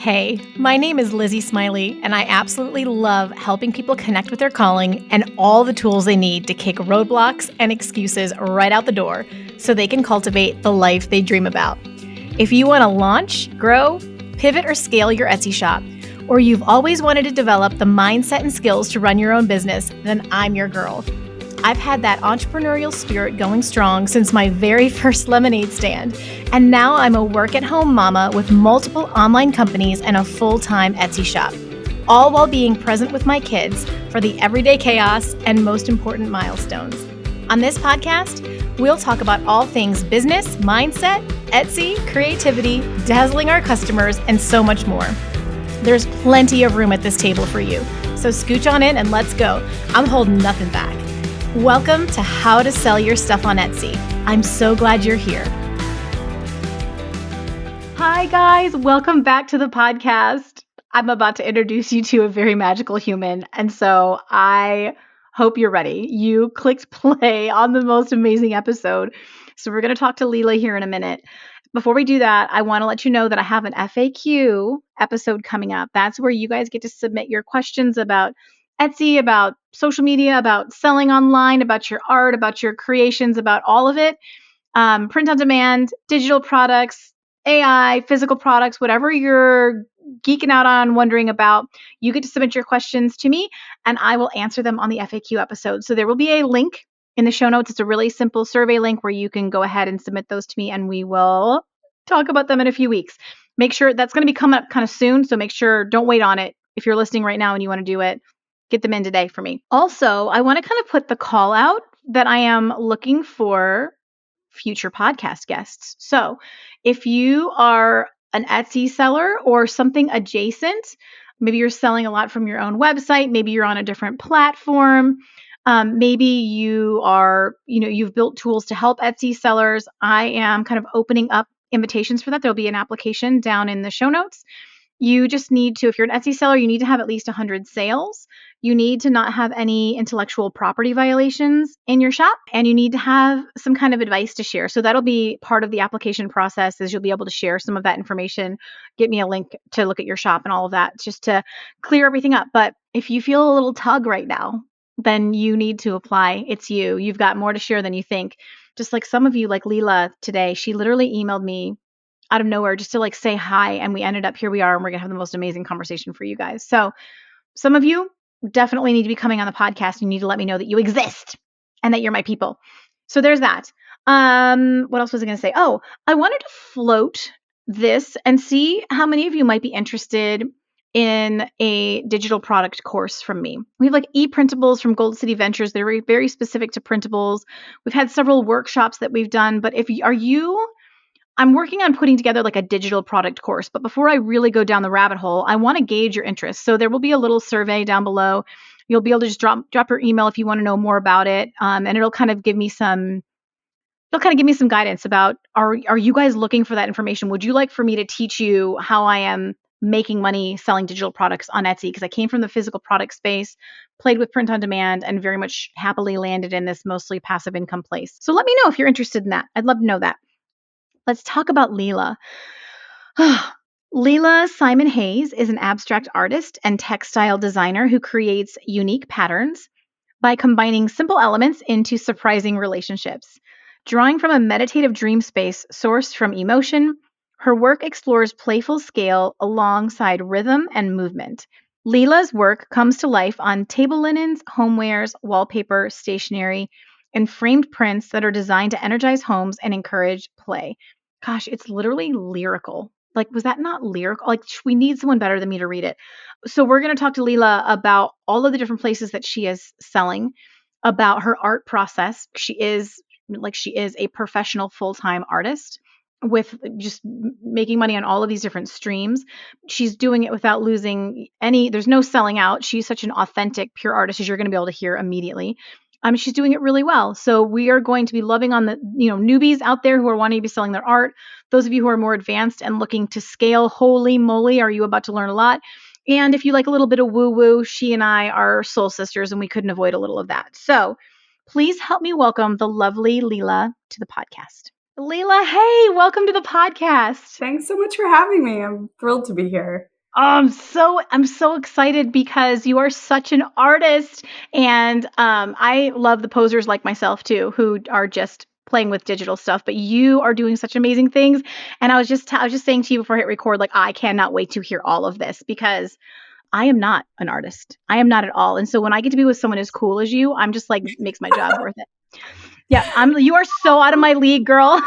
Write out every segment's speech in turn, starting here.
Hey, my name is Lizzie Smiley, and I absolutely love helping people connect with their calling and all the tools they need to kick roadblocks and excuses right out the door so they can cultivate the life they dream about. If you want to launch, grow, pivot, or scale your Etsy shop, or you've always wanted to develop the mindset and skills to run your own business, then I'm your girl. I've had that entrepreneurial spirit going strong since my very first lemonade stand, and now I'm a work-at-home mama with multiple online companies and a full-time Etsy shop, all while being present with my kids for the everyday chaos and most important milestones. On this podcast, we'll talk about all things business, mindset, Etsy, creativity, dazzling our customers, and so much more. There's plenty of room at this table for you, so scooch on in and let's go. I'm holding nothing back. Welcome to How to Sell Your Stuff on Etsy. I'm so glad you're here. Hi guys, welcome back to the podcast. I'm about to introduce you to a very magical human, and so I hope you're ready. You clicked play on the most amazing episode. So we're going to talk to Leila here in a minute. Before we do that, I want to let you know that I have an FAQ episode coming up. That's where you guys get to submit your questions about Etsy, about social media, about selling online, about your art, about your creations, about all of it. Print on demand, digital products, AI, physical products, whatever you're geeking out on, wondering about, you get to submit your questions to me and I will answer them on the FAQ episode. So there will be a link in the show notes. It's a really simple survey link where you can go ahead and submit those to me and we will talk about them in a few weeks. Make sure that's going to be coming up kind of soon. So make sure, don't wait on it. If you're listening right now and you want to do it, get them in today for me. Also, I want to kind of put the call out that I am looking for future podcast guests. So if you are an Etsy seller or something adjacent, maybe you're selling a lot from your own website, maybe you're on a different platform, maybe you are, you've built tools to help Etsy sellers. I am kind of opening up invitations for that. There'll be an application down in the show notes. You just need to, if you're an Etsy seller, you need to have at least 100 sales. You need to not have any intellectual property violations in your shop, and you need to have some kind of advice to share. So that'll be part of the application process, is you'll be able to share some of that information, get me a link to look at your shop and all of that, just to clear everything up. But if you feel a little tug right now, then you need to apply. It's you. You've got more to share than you think. Just like some of you, like Leila today, she literally emailed me out of nowhere just to like say hi. And we ended up, here we are, and we're going to have the most amazing conversation for you guys. So some of you definitely need to be coming on the podcast. You need to let me know that you exist and that you're my people. So there's that. What else was I going to say? Oh, I wanted to float this and see how many of you might be interested in a digital product course from me. We have like e-printables from Gold City Ventures. They're very, very specific to printables. We've had several workshops that we've done, but I'm working on putting together like a digital product course, but before I really go down the rabbit hole, I want to gauge your interest. So there will be a little survey down below. You'll be able to just drop your email if you want to know more about it, and it'll kind of give me some guidance about, are you guys looking for that information? Would you like for me to teach you how I am making money selling digital products on Etsy? Because I came from the physical product space, played with print on demand, and very much happily landed in this mostly passive income place. So let me know if you're interested in that. I'd love to know that. Let's talk about Leila. Leila Simon Hayes is an abstract artist and textile designer who creates unique patterns by combining simple elements into surprising relationships. Drawing from a meditative dream space sourced from emotion, her work explores playful scale alongside rhythm and movement. Leila's work comes to life on table linens, homewares, wallpaper, stationery, and framed prints that are designed to energize homes and encourage play. Gosh, it's literally lyrical. Like, was that not lyrical? Like, we need someone better than me to read it. So we're going to talk to Leila about all of the different places that she is selling, about her art process. She is a professional full-time artist with just making money on all of these different streams. She's doing it without losing there's no selling out. She's such an authentic, pure artist, as you're going to be able to hear immediately. She's doing it really well. So we are going to be loving on the newbies out there who are wanting to be selling their art. Those of you who are more advanced and looking to scale, holy moly, are you about to learn a lot? And if you like a little bit of woo-woo, she and I are soul sisters, and we couldn't avoid a little of that. So please help me welcome the lovely Leila to the podcast. Leila, hey, welcome to the podcast. Thanks so much for having me. I'm thrilled to be here. I'm so excited because you are such an artist, and I love the posers like myself too, who are just playing with digital stuff. But you are doing such amazing things, and I was just saying to you before I hit record, like I cannot wait to hear all of this because I am not an artist. I am not at all, and so when I get to be with someone as cool as you, I'm just like makes my job worth it. Yeah, you are so out of my league, girl.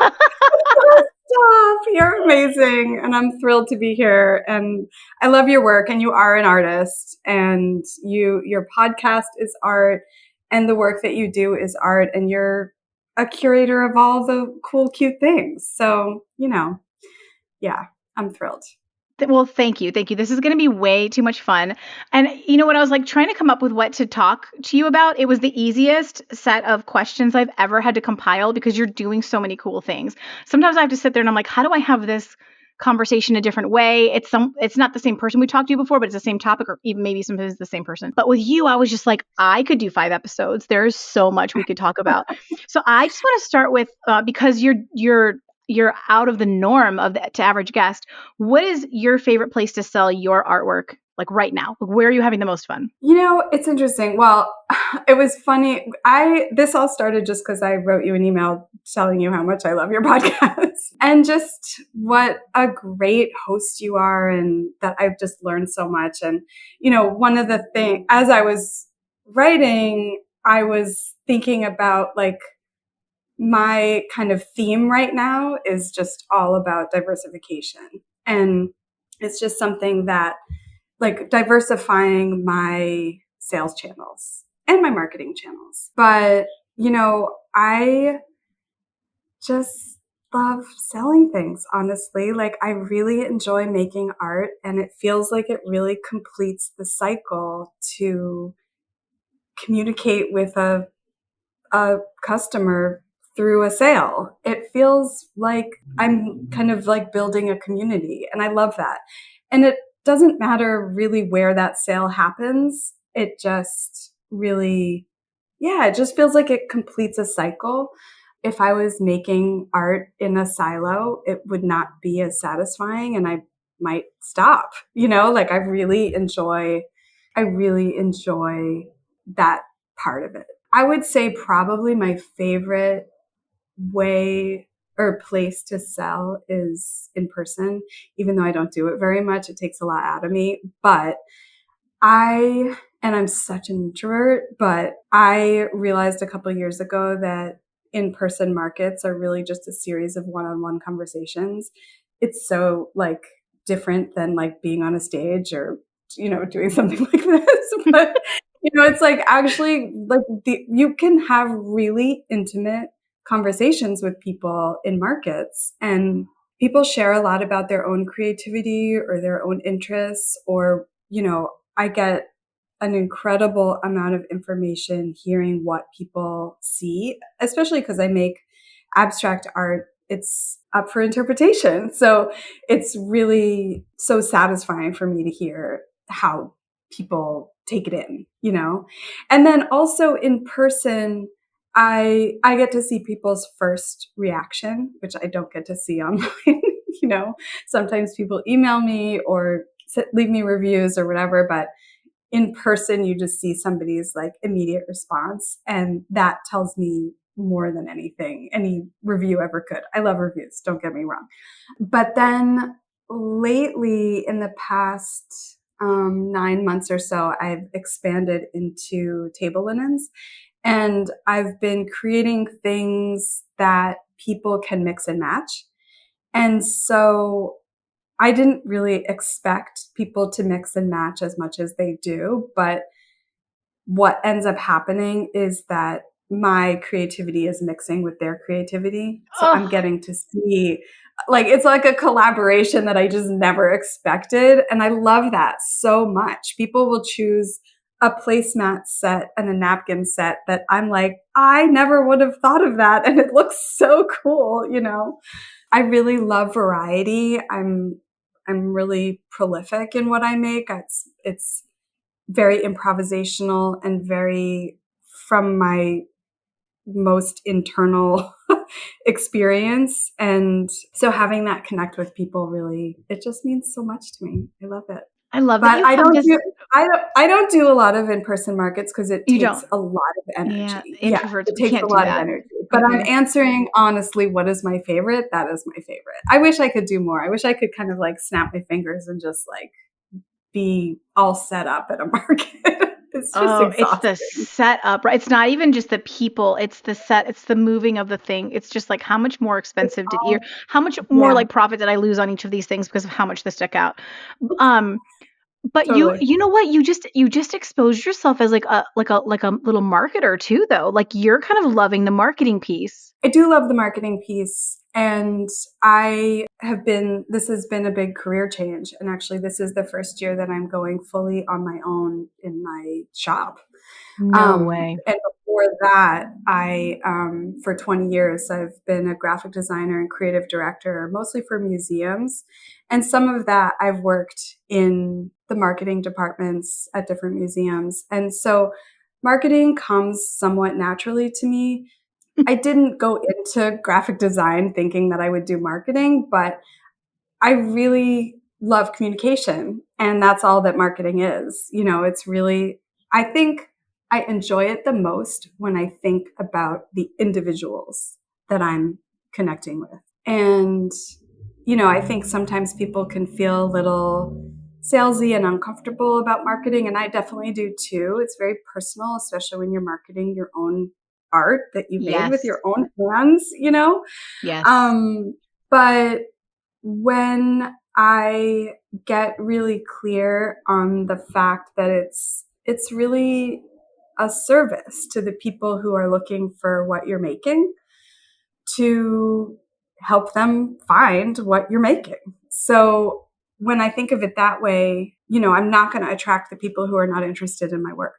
Stop. You're amazing. And I'm thrilled to be here. And I love your work, and you are an artist, and your podcast is art, and the work that you do is art, and you're a curator of all the cool, cute things. So, yeah, I'm thrilled. Well, thank you. Thank you. This is going to be way too much fun. And when I was like trying to come up with what to talk to you about, it was the easiest set of questions I've ever had to compile because you're doing so many cool things. Sometimes I have to sit there and I'm like, how do I have this conversation a different way? It's not the same person we talked to before, but it's the same topic or even maybe sometimes it's the same person. But with you, I was just like, I could do 5 episodes. There's so much we could talk about. So I just want to start with because you're out of the norm of the to average guest. What is your favorite place to sell your artwork like right now? Like, where are you having the most fun? It's interesting. Well, it was funny. This all started just because I wrote you an email telling you how much I love your podcast and just what a great host you are, and that I've just learned so much. And, one of the things, as I was writing, I was thinking about like my kind of theme right now is just all about diversification. And it's just something that like diversifying my sales channels and my marketing channels. But, I just love selling things, honestly. Like I really enjoy making art, and it feels like it really completes the cycle to communicate with a customer through a sale. It feels like I'm kind of like building a community, and I love that. And it doesn't matter really where that sale happens. It just really, yeah, it just feels like it completes a cycle. If I was making art in a silo, it would not be as satisfying, and I might stop. Like I really enjoy that part of it. I would say probably my favorite way or place to sell is in person, even though I don't do it very much. It takes a lot out of me. But and I'm such an introvert, but I realized a couple of years ago that in-person markets are really just a series of one-on-one conversations. It's so like different than like being on a stage or, doing something like this. But, it's like actually like you can have really intimate conversations with people in markets, and people share a lot about their own creativity or their own interests, or, I get an incredible amount of information hearing what people see, especially because I make abstract art. It's up for interpretation. So it's really so satisfying for me to hear how people take it in. And then also in person, I get to see people's first reaction, which I don't get to see online. Sometimes people email me or leave me reviews or whatever, but in person, you just see somebody's like immediate response. And that tells me more than anything any review ever could. I love reviews, don't get me wrong. But then lately, in the past 9 months or so, I've expanded into table linens. And I've been creating things that people can mix and match. And so I didn't really expect people to mix and match as much as they do, but what ends up happening is that my creativity is mixing with their creativity. So I'm Oh, getting to see, like, it's like a collaboration that I just never expected. And I love that so much. People will choose a placemat set and a napkin set that I'm like, I never would have thought of that. And it looks so cool. I really love variety. I'm really prolific in what I make. It's very improvisational and very from my most internal experience. And so having that connect with people really, it just means so much to me. I love it. I love that But you have this. I don't do a lot of in-person markets because it You takes don't. a lot of Yeah, energy. Yeah, introverts, it we takes a can't do lot of that. energy. But I'm Mm-mm. answering honestly, what is my favorite? That is my favorite. I wish I could do more. I wish I could kind of like snap my fingers and just like be all set up at a market. It's just Oh, it's the exhausting. setup, right? It's not even just the people, it's the set, it's the moving of the thing. It's just like how much more It's expensive did you, all, how much more yeah, like profit did I lose on each of these things because of how much this stuck out? Um, but totally. you know what? You just exposed yourself as like a little marketer too, though. Like you're kind of loving the marketing piece. I do love the marketing piece. And this has been a big career change. And actually, this is the first year that I'm going fully on my own in my shop. No way. And before that, for 20 years, I've been a graphic designer and creative director, mostly for museums. And some of that I've worked in the marketing departments at different museums. And so marketing comes somewhat naturally to me. I didn't go into graphic design thinking that I would do marketing, but I really love communication. And that's all that marketing is. You know, it's really, I think I enjoy it the most when I think about the individuals that I'm connecting with. And, you know, I think sometimes people can feel a little salesy and uncomfortable about marketing. And I definitely do too. It's very personal, especially when you're marketing your own art that you made with Yes. your own hands, you know? Yes. Um, but when I get really clear on the fact that it's really a service to the people who are looking for what you're making to help them find what you're making. So when I think of it that way, you know, I'm not going to attract the people who are not interested in my work.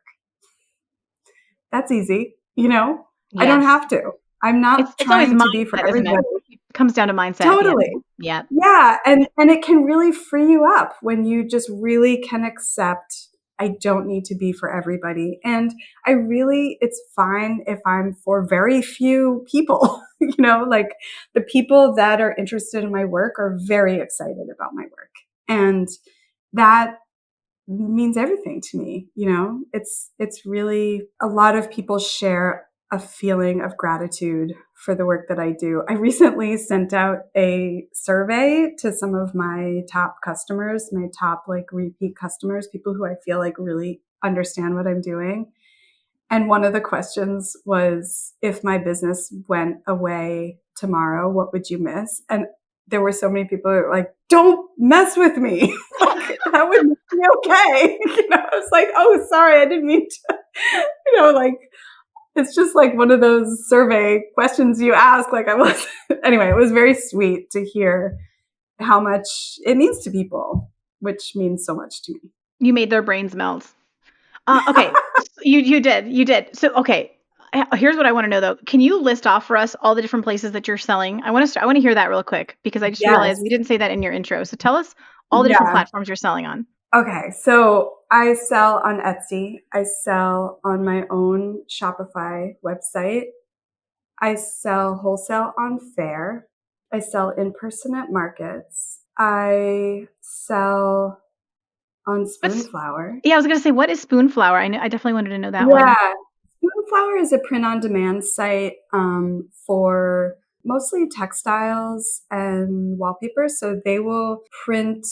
That's easy, you know? I don't Yes. have to. I'm not It's always trying to be for mindset, isn't it? everybody. It comes down to mindset at the end. Totally. Yeah. Yeah, and it can really free you up when you just really can accept I don't need to be for everybody. And it's fine if I'm for very few people, you know, like the people that are interested in my work are very excited about my work. And that means everything to me, you know. It's really a lot of people share a feeling of gratitude for the work that I do. I recently sent out a survey to some of my top customers, my top like repeat customers, people who I feel like really understand what I'm doing. And one of the questions was, if my business went away tomorrow, what would you miss? And there were so many people that were like, don't mess with me. Like, that would be okay. You know, I was like, oh, sorry, I didn't mean to, you know, like, it's just like one of those survey questions you ask. Like, I was, anyway, it was very sweet to hear how much it means to people, which means so much to me. You made their brains melt. Okay. You did. So, okay. Here's what I want to know though. Can you list off for us all the different places that you're selling? I want to hear that real quick because I just realized Yes. we didn't say that in your intro. So tell us all the different Yeah. platforms you're selling on. Okay, so I sell on Etsy. I sell on my own Shopify website. I sell wholesale on Fair. I sell in person at markets. I sell on What's Spoonflower. Yeah, I was gonna say, what is Spoonflower? I definitely wanted to know that Yeah, one. Spoonflower is a print on demand site for mostly textiles and wallpaper. So they will print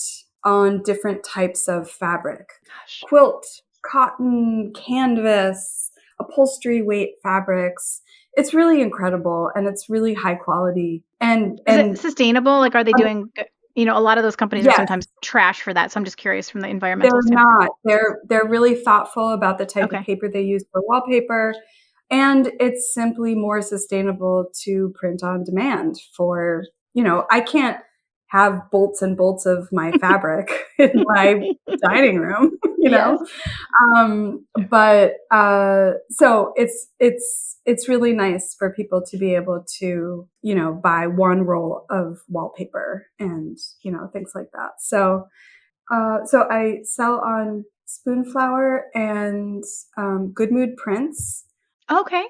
on different types of fabric: Gosh. quilt, cotton, canvas, upholstery weight fabrics. It's really incredible and it's really high quality. Is it And sustainable? Like, are they doing good? You know, a lot of those companies are yes, sometimes trash for that. So I'm just curious from the environmental they're standpoint. not. They're really thoughtful about the type of Okay. paper they use for wallpaper, and it's simply more sustainable to print on demand for, you know, I can't have bolts and bolts of my fabric in my dining room, you Yes. know. But so it's really nice for people to be able to, you know, buy one roll of wallpaper and, you know, things like that. So I sell on Spoonflower and Good Mood Prints. Okay.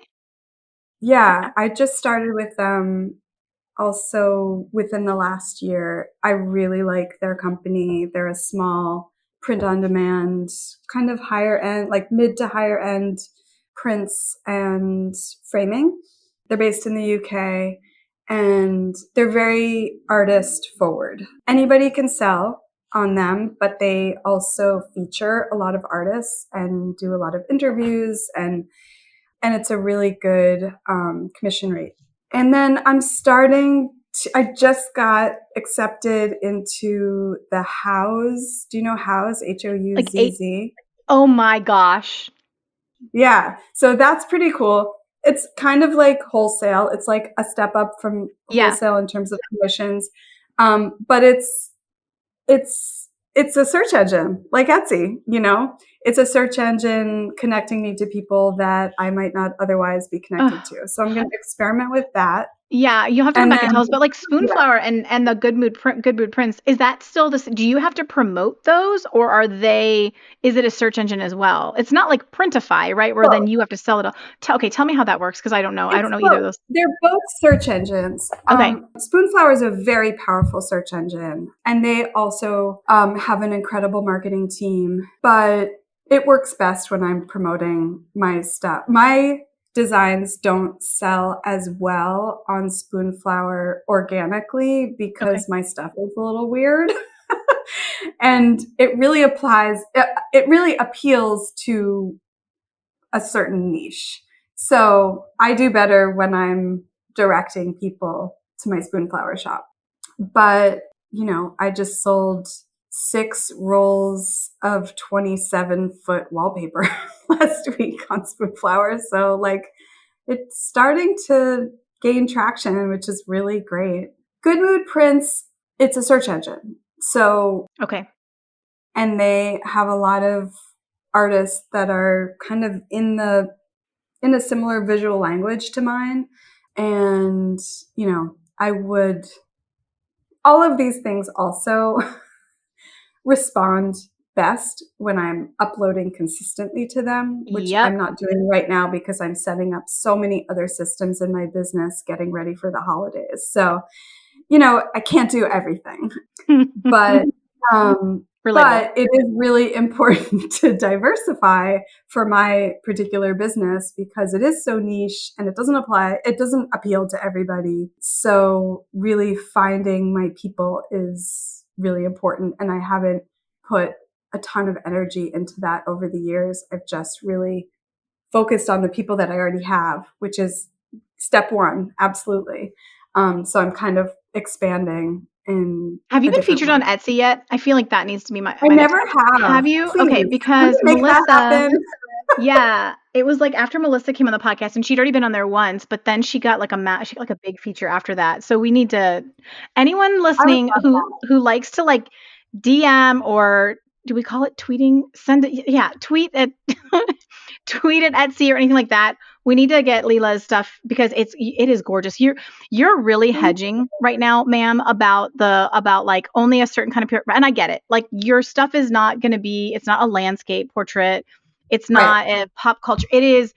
Yeah, I just started with them also within the last year. I really like their company. They're a small print on demand, kind of higher end, like mid to higher end prints and framing. They're based in the UK and they're very artist forward. Anybody can sell on them, but they also feature a lot of artists and do a lot of interviews, and it's a really good commission rate. And then I just got accepted into the House. Do you know House? Like Houzz. oh my gosh. Yeah. So that's pretty cool. It's kind of like wholesale. It's like a step up from Yeah. wholesale in terms of commissions. But it's a search engine like Etsy, you know? It's a search engine connecting me to people that I might not otherwise be connected Ugh. to. So I'm going to experiment with that. Yeah, you'll have to come And back and tell then, us. But like yeah. Spoonflower and the Good Mood Prince, is that still this? Do you have to promote those, or are they? Is it a search engine as well? It's not like Printify, right? Where then Both. you have to sell it all. Okay, tell me how that works because I don't know. I don't It's know either both. of those. They're both search engines. Okay, Spoonflower is a very powerful search engine, and they also have an incredible marketing team. But it works best when I'm promoting my stuff. My designs don't sell as well on Spoonflower organically okay, because my stuff is a little weird. And it really appeals to a certain niche. So I do better when I'm directing people to my Spoonflower shop. But, I just sold 6 rolls of 27-foot wallpaper last week on Spoonflower. So like it's starting to gain traction, which is really great. Good Mood Prints, it's a search engine. So, okay. and they have a lot of artists that are kind of in a similar visual language to mine. And, all of these things also respond best when I'm uploading consistently to them, which Yep. I'm not doing right now because I'm setting up so many other systems in my business getting ready for the holidays. So, I can't do everything, but Relatable. it is really important to diversify for my particular business because it is so niche and it doesn't appeal to everybody. So really finding my people is really important. And I haven't put a ton of energy into that over the years. I've just really focused on the people that I already have, which is step one. Absolutely. So I'm kind of expanding in Have you a been different featured way. on Etsy yet? I feel like that needs to be I my next. never have. Have you? Okay, Please, will because you make that Melissa. happen? Yeah, it was like after Melissa came on the podcast, and she'd already been on there once, but then she got like she got like a big feature after that. So we need to anyone I would listening love who likes to like DM, or do we call it tweeting? Send it, yeah, tweet at tweet at Etsy or anything like that. We need to get Leila's stuff because it is gorgeous. You're really that. hedging right now, ma'am, about like only a certain kind of and I get it. Like your stuff is not going to be, it's not a landscape portrait. It's Right. not a pop culture. It is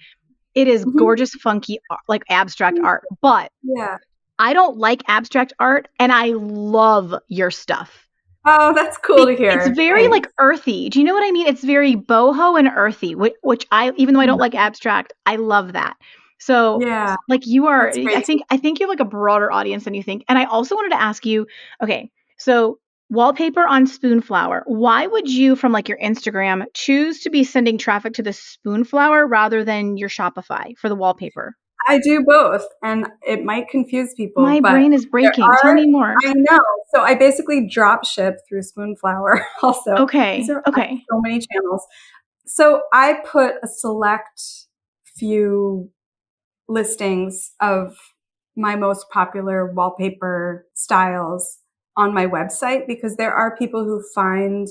Mhm. gorgeous, funky, like abstract art. But Yeah. I don't like abstract art, and I love your stuff. Oh, that's cool to It's hear. very Thanks. like earthy. Do you know what I mean? It's very boho and earthy, which I, even though I don't like abstract, I love that. So Yeah, like you are, that's great. I think you have like a broader audience than you think. And I also wanted to ask you, okay, so wallpaper on Spoonflower. Why would you, from like your Instagram, choose to be sending traffic to the Spoonflower rather than your Shopify for the wallpaper? I do both, and it might confuse people, My but brain is there breaking. Tell are me more. I know. So I basically drop ship through Spoonflower also. Okay. I have Okay. so many channels. So I put a select few listings of my most popular wallpaper styles on my website because there are people who find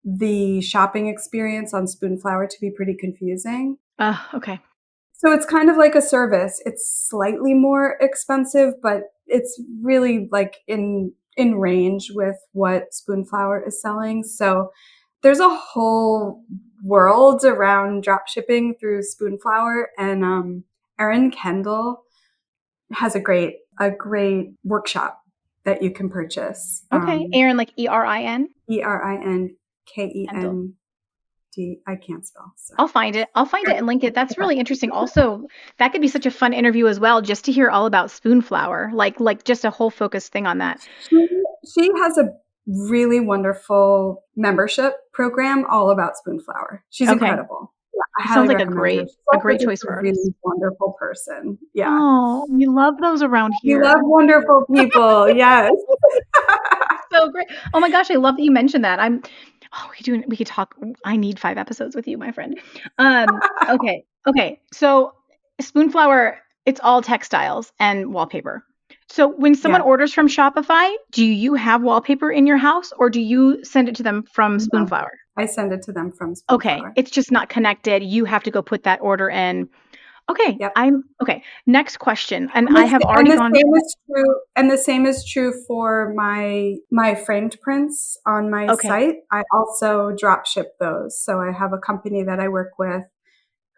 the shopping experience on Spoonflower to be pretty confusing. Okay. So it's kind of like a service. It's slightly more expensive, but it's really like in range with what Spoonflower is selling. So there's a whole world around drop shipping through Spoonflower, and Erin Kendall has a great workshop that you can purchase. Okay. Aaron, like ERIN? ERIN. Kendall. I can't spell. So. I'll find it. I'll find it and link it. That's really interesting. Also, that could be such a fun interview as well, just to hear all about Spoonflower, like just a whole focused thing on that. She has a really wonderful membership program all about Spoonflower. She's incredible. Yeah, I It highly sounds like recommend her. She's a also great just choice a for artists. really wonderful person. Yeah. Oh, we love those around We love here. wonderful people. Yes. So great. Oh my gosh, I love that you mentioned that. We could talk. I need 5 episodes with you, my friend. Okay. Okay. So Spoonflower, it's all textiles and wallpaper. So when someone Yeah. orders from Shopify, do you have wallpaper in your house or do you send it to them from No, Spoonflower? I send it to them from Okay. Spoonflower. It's just not connected. You have to go put that order in. Okay. Yep. Okay. Next question. And And I have already gone. the same is true for my framed prints on my Okay. site. I also drop ship those. So I have a company that I work with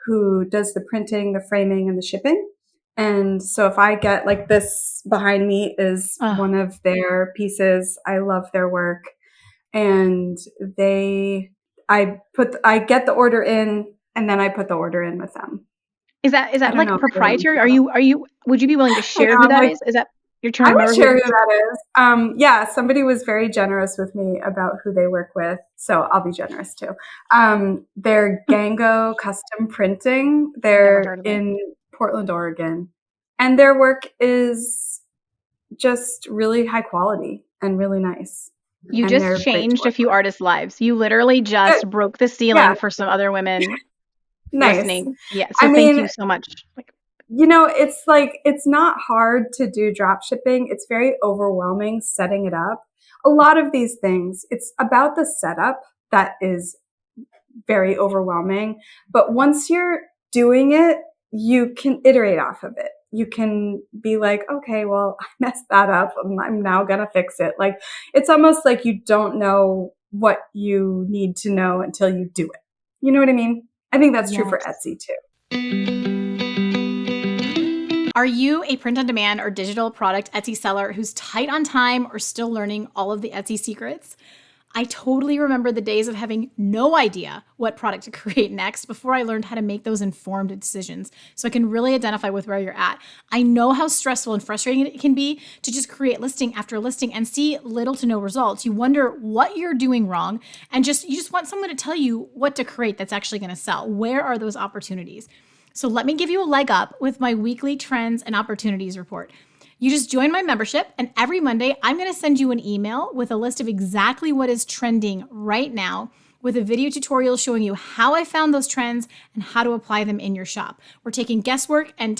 who does the printing, the framing, and the shipping. And so if I get, like, this behind me is one of their pieces. I love their work. And I get the order in and then I put the order in with them. Is I that don't like know if they're proprietary? Would you be willing to I share know, who I'm that like, is? Is that you're trying I to would remember who share it who is? that is. Yeah, somebody was very generous with me about who they work with, so I'll be generous too. They're Gango Custom Printing. Never They're heard of it. in Portland, Oregon, and their work is just really high quality and really nice. You And just they're great to changed a work few artists' lives. You literally with. just broke the Yeah, ceiling for some other women nice. listening. Yeah, I so thank mean, you so much. Like, it's like, it's not hard to do drop shipping. It's very overwhelming setting it up. A lot of these things, it's about the setup that is very overwhelming. But once you're doing it, you can iterate off of it. You can be like, okay, well, I messed that up. I'm now going to fix it. Like, it's almost like you don't know what you need to know until you do it. You know what I mean? I think that's true for yes. Etsy too. Are you a print on demand or digital product Etsy seller who's tight on time or still learning all of the Etsy secrets? I totally remember the days of having no idea what product to create next before I learned how to make those informed decisions so I can really identify with where you're at. I know how stressful and frustrating it can be to just create listing after listing and see little to no results. You wonder what you're doing wrong and you just want someone to tell you what to create that's actually going to sell. Where are those opportunities? So let me give you a leg up with my weekly trends and opportunities report. You just join my membership, and every Monday, I'm going to send you an email with a list of exactly what is trending right now, with a video tutorial showing you how I found those trends and how to apply them in your shop. We're taking guesswork and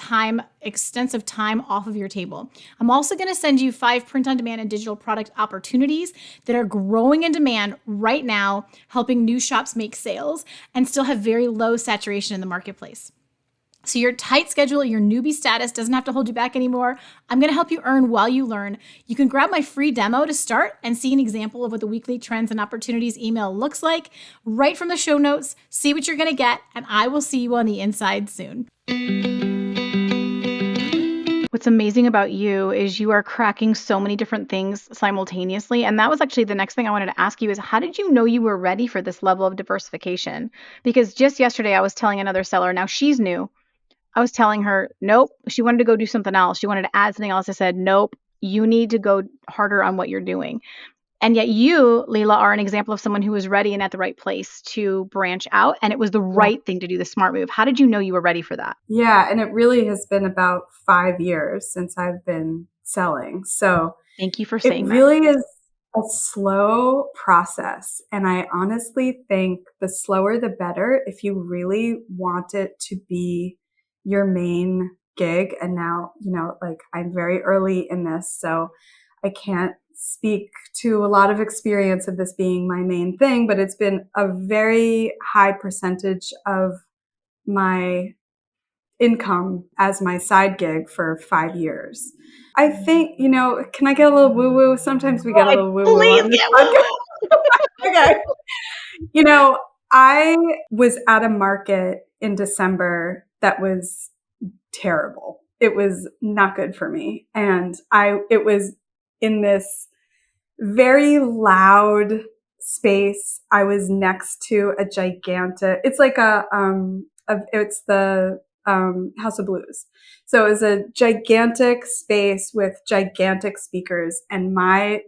extensive time off of your table. I'm also going to send you 5 print-on-demand and digital product opportunities that are growing in demand right now, helping new shops make sales and still have very low saturation in the marketplace. So your tight schedule, your newbie status doesn't have to hold you back anymore. I'm going to help you earn while you learn. You can grab my free demo to start and see an example of what the weekly trends and opportunities email looks like right from the show notes. See what you're going to get, and I will see you on the inside soon. What's amazing about you is you are cracking so many different things simultaneously. And that was actually the next thing I wanted to ask you is how did you know you were ready for this level of diversification? Because just yesterday I was telling another seller, now she's new. I was telling her, nope, she wanted to go do something else. She wanted to add something else. I said, nope, you need to go harder on what you're doing. And yet you, Leila, are an example of someone who was ready and at the right place to branch out. And it was the right thing to do, the smart move. How did you know you were ready for that? Yeah, and it really has been about 5 years since I've been selling. So Thank you for it saying that. really is a slow process. And I honestly think the slower the better if you really want it to be your main gig. And now, like, I'm very early in this, so I can't speak to a lot of experience of this being my main thing, but it's been a very high percentage of my income as my side gig for 5 years. I think, can I get a little woo woo? Sometimes we get a little woo woo Please on this get podcast. Okay. I was at a market in December that was terrible. It was not good for me. And it was in this very loud space. I was next to a gigantic, it's like it's the House of Blues. So it was a gigantic space with gigantic speakers, and my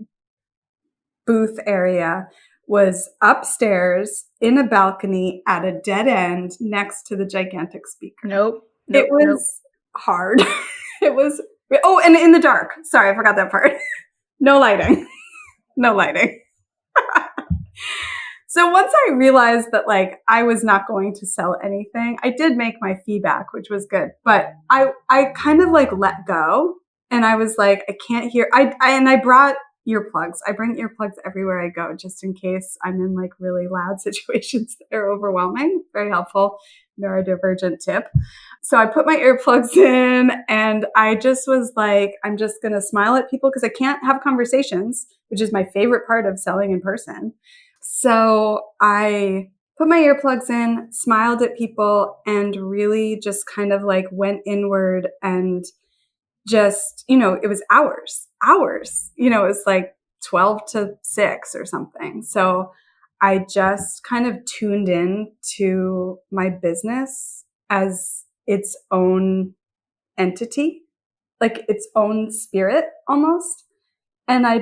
booth area was upstairs in a balcony at a dead end next to the gigantic speaker. It was hard. It was, oh, and in the dark. Sorry, I forgot that part. No lighting. No lighting. So once I realized that like I was not going to sell anything, I did make my fee back, which was good. But I kind of like let go, and I was like, I can't hear. I brought earplugs. I bring earplugs everywhere I go, just in case I'm in like really loud situations that are overwhelming. Very helpful neurodivergent tip. So I put my earplugs in, and I just was like, I'm just going to smile at people because I can't have conversations, which is my favorite part of selling in person. So I put my earplugs in, smiled at people, and really just kind of like went inward and just, it was hours, it was like 12 to 6 or something. So I just kind of tuned in to my business as its own entity, like its own spirit almost. And I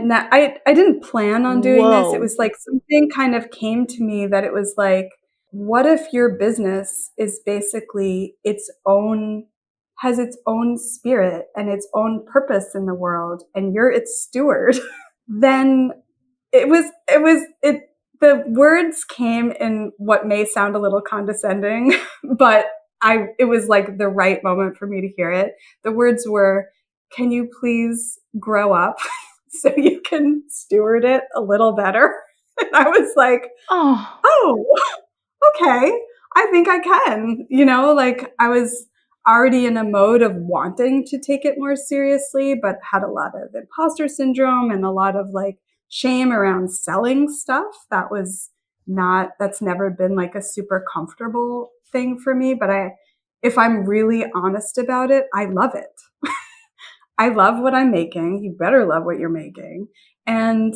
didn't plan on doing this. It was like something kind of came to me that it was like, what if your business is basically has its own spirit and its own purpose in the world, and you're its steward? Then the words came in what may sound a little condescending, but it was like the right moment for me to hear it. The words were, can you please grow up so you can steward it a little better? And I was like, oh, okay, I think I can, like I was already in a mode of wanting to take it more seriously, but had a lot of imposter syndrome and a lot of like shame around selling stuff. That's never been like a super comfortable thing for me. But if I'm really honest about it, I love it. I love what I'm making. You better love what you're making. And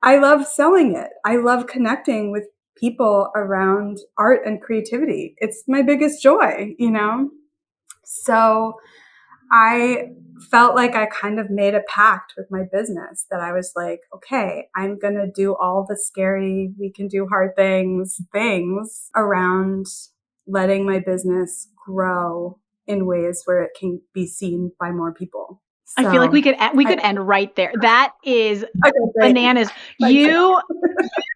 I love selling it. I love connecting with people around art and creativity. It's my biggest joy, So I felt like I kind of made a pact with my business that I was like, okay, I'm going to do all the scary, we can do hard things around letting my business grow in ways where it can be seen by more people. So, I feel like we could end right there. That is bananas.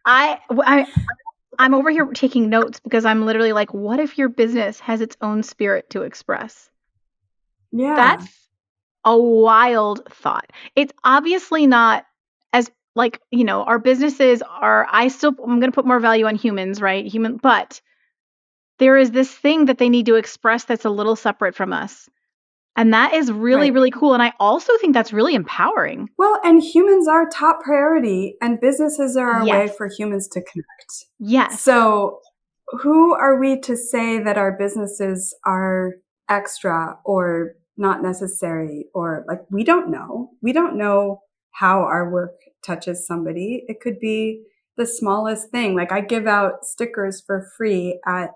I'm over here taking notes because I'm literally like, what if your business has its own spirit to express? Yeah. That's a wild thought. It's obviously not as like, our businesses are, I'm going to put more value on humans, right? But there is this thing that they need to express that's a little separate from us. And that is really, really cool. And I also think that's really empowering. Well, and humans are top priority, and businesses are a way for humans to connect. Yes. So who are we to say that our businesses are extra or not necessary, or like, we don't know. We don't know how our work touches somebody. It could be the smallest thing. Like I give out stickers for free at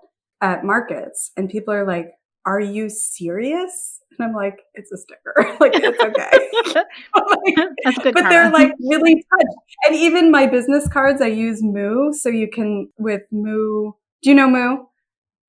markets, and people are like, are you serious? And I'm like, it's a sticker. Like, it's okay. That's good. But they're like really touched. And even my business cards, I use Moo. So you can, with Moo, do you know Moo?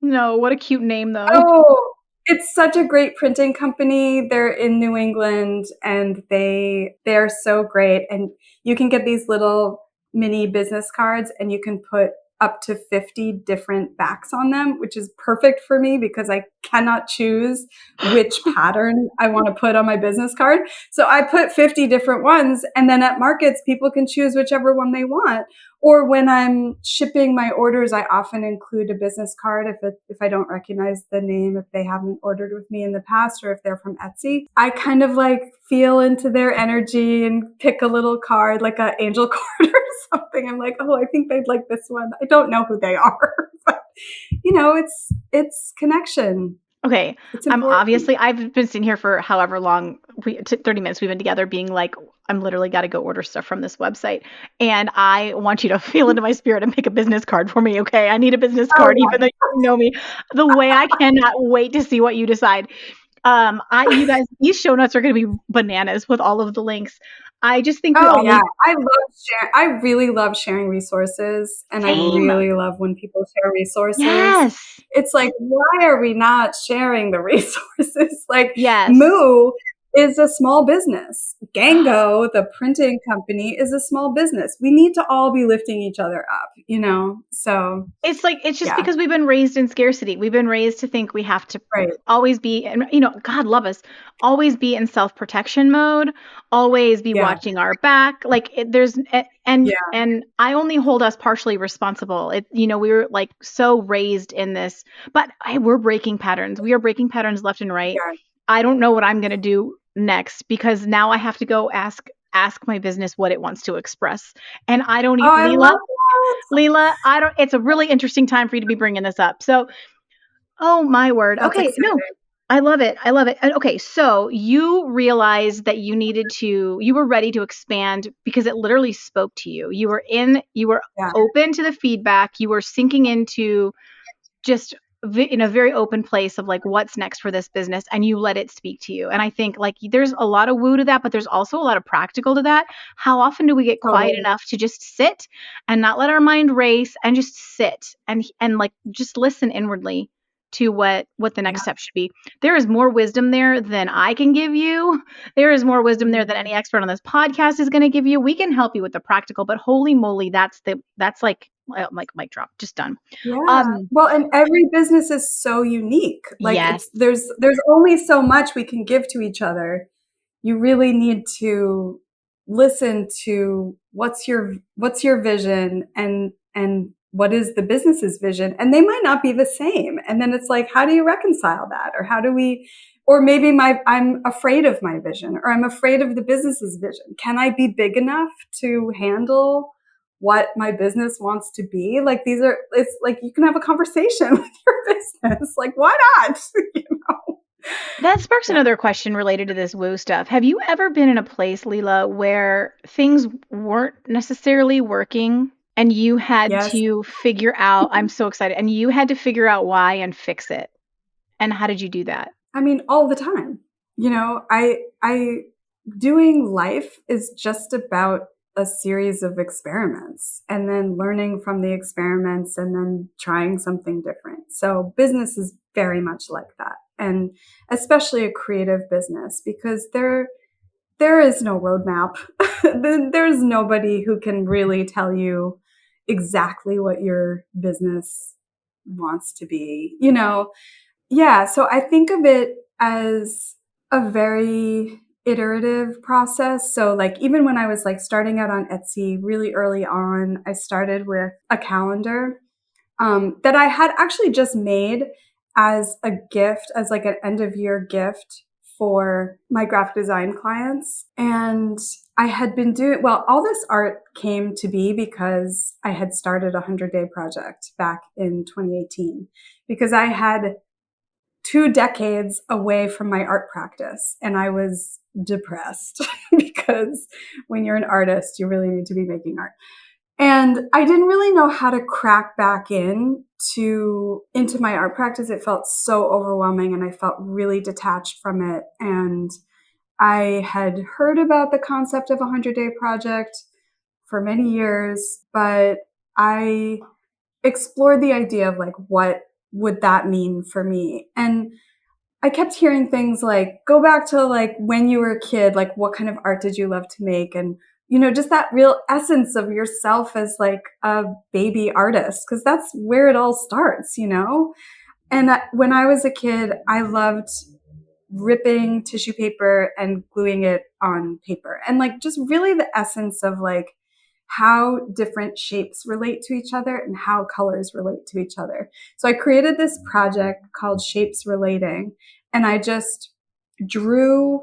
No, what a cute name though. Oh, it's such a great printing company. They're in New England, and they're so great. And you can get these little mini business cards, and you can put up to 50 different backs on them, which is perfect for me because I cannot choose which pattern I want to put on my business card. So I put 50 different ones, and then at markets, people can choose whichever one they want. Or when I'm shipping my orders, I often include a business card if I don't recognize the name, if they haven't ordered with me in the past, or if they're from Etsy. I kind of like feel into their energy and pick a little card, like an angel card or something. I'm like, oh, I think they'd like this one. I don't know who they are, but it's connection. Okay, It's I'm important. obviously I've been sitting here for however long 30 minutes we've been together being like I'm literally got to go order stuff from this website and I want you to feel into my spirit and make a business card for me, okay? I need a business Oh card yeah. even though you know me. The way I cannot wait to see what you decide. You guys, these show notes are going to be bananas with all of the links. I just think we Oh all yeah. need I love sharing. I really love sharing resources, and I same. really love when people share resources. Yes. It's like, why are we not sharing the resources? Like Yes. Moo is a small business. Gango, the printing company, is a small business. We need to all be lifting each other up, you know? So It's like it's just yeah, because we've been raised in scarcity. We've been raised to think we have to right. always be, and God love us, always be in self-protection mode, always be Yeah. watching our back. Like there's Yeah. and I only hold us partially responsible. We were like so raised in this, but we're breaking patterns. We are breaking patterns left and right. Yeah. I don't know what I'm going to do next because now I have to go ask my business what it wants to express. And I don't Oh, even I Leela, love that. Leela, I don't. It's a really interesting time for you to be bringing this up. So, oh my word. That's Okay, no, exciting. I love it. I love it. And okay, so you realized that you were ready to expand because it literally spoke to you. You were Yeah. open to the feedback. You were sinking into just in a very open place of like what's next for this business and you let it speak to you. And I think like there's a lot of woo to that, but there's also a lot of practical to that. How often do we get quiet Totally. enough to just sit and not let our mind race and just sit and like just listen inwardly to what the next Yeah. step should be. There is more wisdom there than I can give you. There is more wisdom there than any expert on this podcast is going to give you. We can help you with the practical, but holy moly, that's like mic drop, just done. Yeah. um Well, and every business is so unique. Like Yes. there's only so much we can give to each other. You really need to listen to what's your vision and what is the business's vision, and they might not be the same. And then it's like, how do you reconcile that? Or how do we, or maybe I'm afraid of my vision, or I'm afraid of the business's vision. Can I be big enough to handle what my business wants to be? Like it's like you can have a conversation with your business. Like, why not? You know? That sparks Yeah. another question related to this woo stuff. Have you ever been in a place, Leela, where things weren't necessarily working and you had Yes. to figure out, I'm so excited, and you had to figure out why and fix it? And how did you do that? I mean, all the time. You know, I doing life is just about a series of experiments and then learning from the experiments and then trying something different. So business is very much like that. And especially a creative business, because there is no roadmap. There's nobody who can really tell you exactly what your business wants to be. You know, yeah, so I think of it as a very iterative process. So like even when I was like starting out on Etsy really early on, I started with a calendar that I had actually just made as a gift, as like an end of year gift for my graphic design clients. And I had been doing, well, all this art came to be because I had started a 100-day project back in 2018 because I had 2 decades away from my art practice. And I was depressed because when you're an artist, you really need to be making art. And I didn't really know how to crack back into my art practice. It felt so overwhelming and I felt really detached from it. And I had heard about the concept of a 100-day project for many years, but I explored the idea of like, what would that mean for me? And I kept hearing things like, go back to like when you were a kid, like what kind of art did you love to make? And, you know, just that real essence of yourself as like a baby artist, because that's where it all starts, you know? And when I was a kid, I loved ripping tissue paper and gluing it on paper. And like just really the essence of like how different shapes relate to each other and how colors relate to each other. So I created this project called Shapes Relating, and I just drew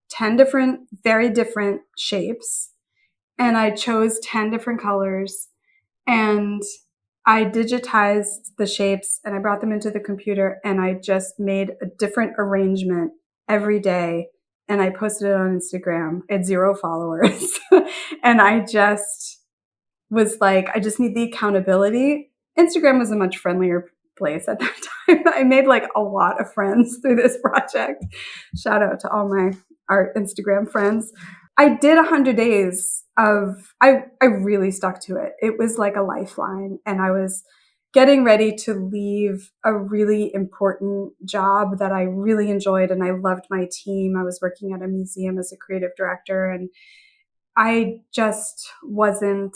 10 different, very different shapes, and I chose 10 different colors, and I digitized the shapes and I brought them into the computer and I just made a different arrangement every day. And I posted it on Instagram. I had 0 followers. And I just was like, I just need the accountability. Instagram was a much friendlier place at that time. I made like a lot of friends through this project. Shout out to all my art Instagram friends. I did 100 days of, I really stuck to it. It was like a lifeline. And I was getting ready to leave a really important job that I really enjoyed. And I loved my team. I was working at a museum as a creative director and I just wasn't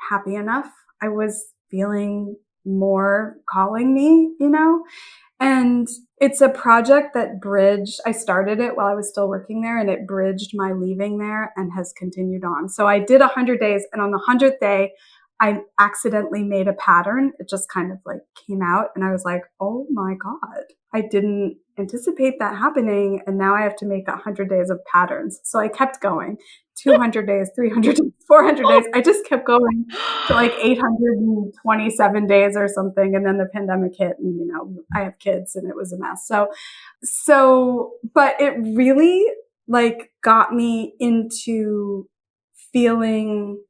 happy enough. I was feeling more calling me, and it's a project that bridged, I started it while I was still working there and it bridged my leaving there and has continued on. So I did 100 days and on the 100th day, I accidentally made a pattern. It just kind of like came out and I was like, oh my God, I didn't anticipate that happening. And now I have to make 100 days of patterns. So I kept going, 200 days, 300 days, 400 days. I just kept going to like 827 days or something. And then the pandemic hit and, I have kids and it was a mess. But it really like got me into feeling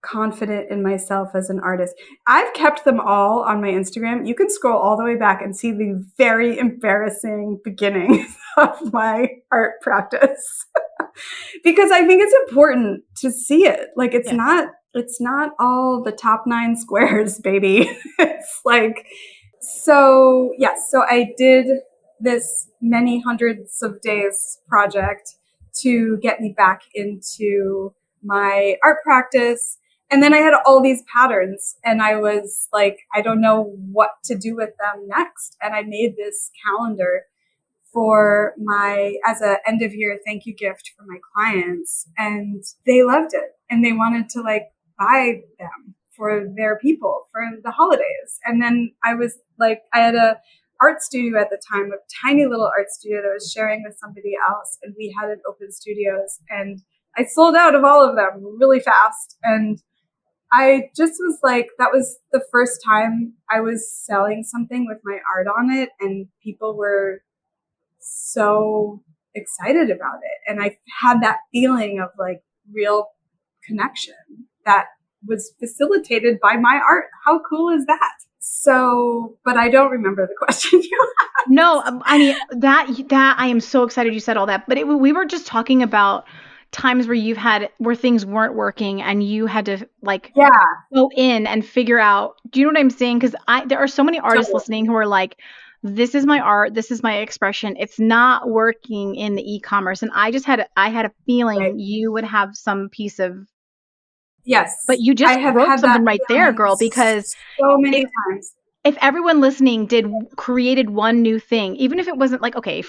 confident in myself as an artist. I've kept them all on my Instagram. You can scroll all the way back and see the very embarrassing beginnings of my art practice. Because I think it's important to see it. Like it's not all the top 9 squares, baby. It's like, so I did this many hundreds of days project to get me back into my art practice. And then I had all these patterns and I was like, I don't know what to do with them next. And I made this calendar for as a end of year thank you gift for my clients. And they loved it. And they wanted to like buy them for their people for the holidays. And then I was like, I had a art studio at the time, a tiny little art studio that I was sharing with somebody else. And we had an open studios and I sold out of all of them really fast. And I just was like, that was the first time I was selling something with my art on it. And people were so excited about it. And I had that feeling of like real connection that was facilitated by my art. How cool is that? So, but I don't remember the question you asked. No, I mean, that I am so excited you said all that. But we were just talking about times where things weren't working and you had to like go in and figure out, do you know what I'm saying? Because there are so many artists listening who are like, this is my art, this is my expression. It's not working in the e-commerce. And I had a feeling you would have some piece of, but you just wrote something right there, girl, because so many times. If everyone listening created one new thing, even if it wasn't like, okay,